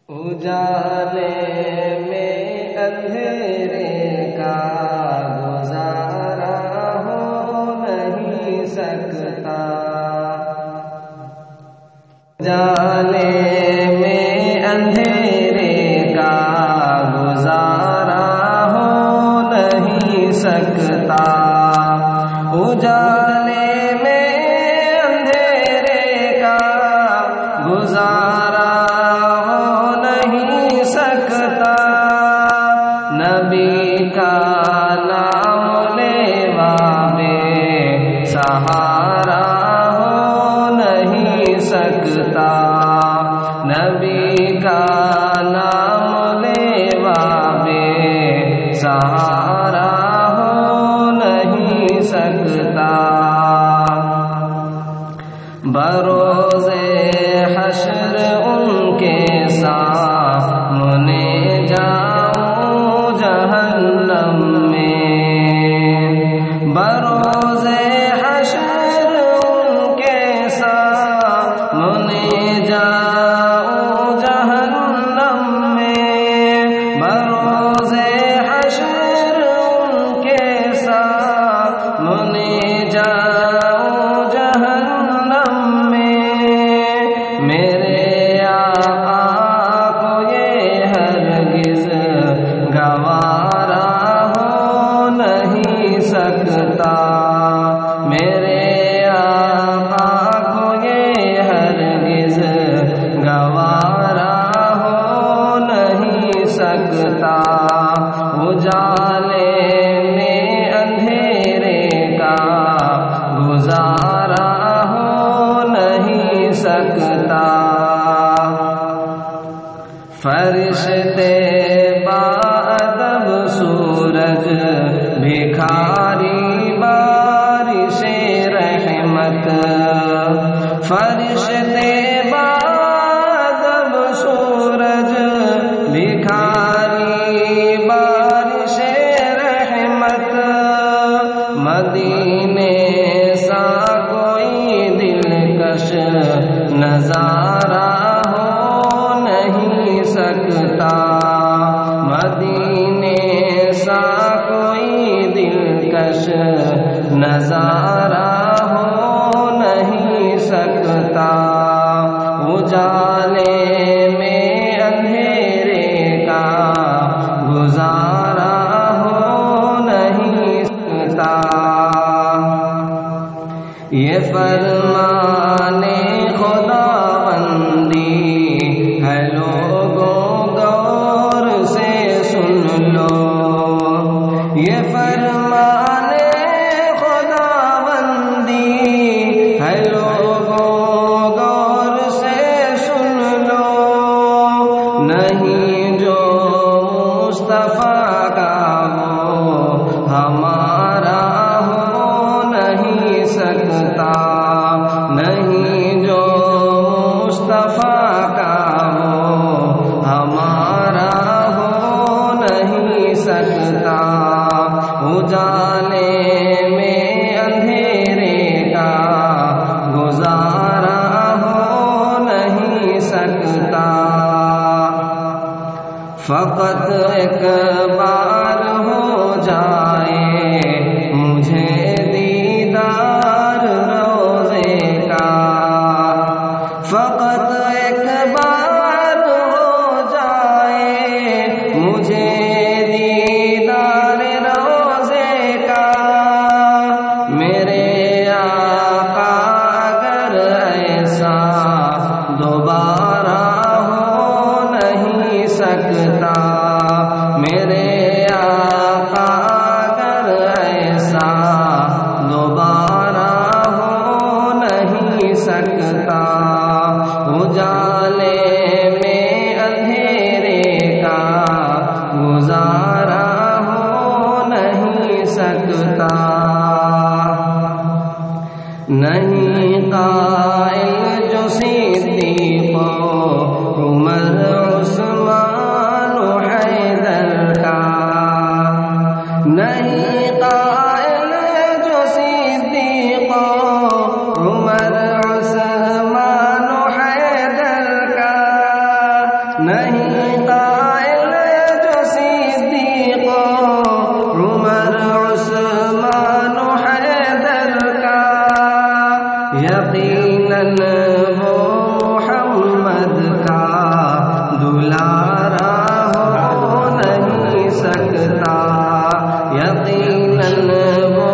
اجالے میں اندھیرے کا گزارا ہو نہیں سکتا، اجالے میں اندھیرے کا گزارا ہو نہیں سکتا، اجالے میں اندھیرے کا گزارا نبی کا نام لیوا بے سہارا ہو نہیں سکتا، نبی کا نام لیوا بے سہارا ہو نہیں سکتا، بروز حشر ان کے سامنے جہنم میں، بروز حشر ان کے سامنے جاؤں جہنم میں، بروز حشر ان کے سامنے جاؤں جہنم میں، میرے آقا کو یہ ہرگز گوارا ہو نہیں سکتا، میرے آقا کو یہ ہرگز گوارا ہو نہیں سکتا، اجالے میں اندھیرے کا گزارا ہو نہیں سکتا، فرشتے باادب سورج بھکاری بارش رحمت، فرشتے باادب سورج بھکاری بارش رحمت، مدینے سا کوئی دلکش نظارہ ہو نہیں سکتا، مدینے سا کوئی دلکش نظارہ ہو نہیں سکتا، اجالے میں اندھیرے کا گزارا ہو نہیں سکتا، یہ فرمانے خداوندی ہے لوگوں غور سے سن لو، یہ فرمانے خداوندی ہے لوگوں غور سے سن لو، نہیں جو مصطفیٰ کا وہ ہمارا ہو نہیں سکتا، نہیں جو مصطفیٰ کا وہ ہمارا ہو نہیں سکتا، اجالے میں اندھیرے کا گزارا ہو نہیں سکتا، فقط ایک بار ہو جائے مجھے دیدار روزے کا، فقط ایک بار ہو جائے مجھے دیدار روزے کا، میرے آقا اگر ایسا دوبارہ ہو نہیں سکتا، میرے آقا اگر ایسا دوبارہ ہو نہیں سکتا، اجالے نہیں قائل جو صدیق عمر عثمان حیدر کا، یقیناً وہ محمد کا دلارا ہو نہیں سکتا، یقیناً وہ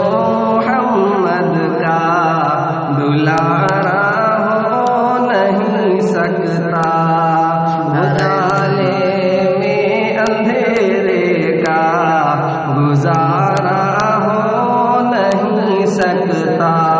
محمد کا دلارا ہو نہیں سکتا، اجالے میں اندھیرے کا گزارا ہو نہیں سکتا۔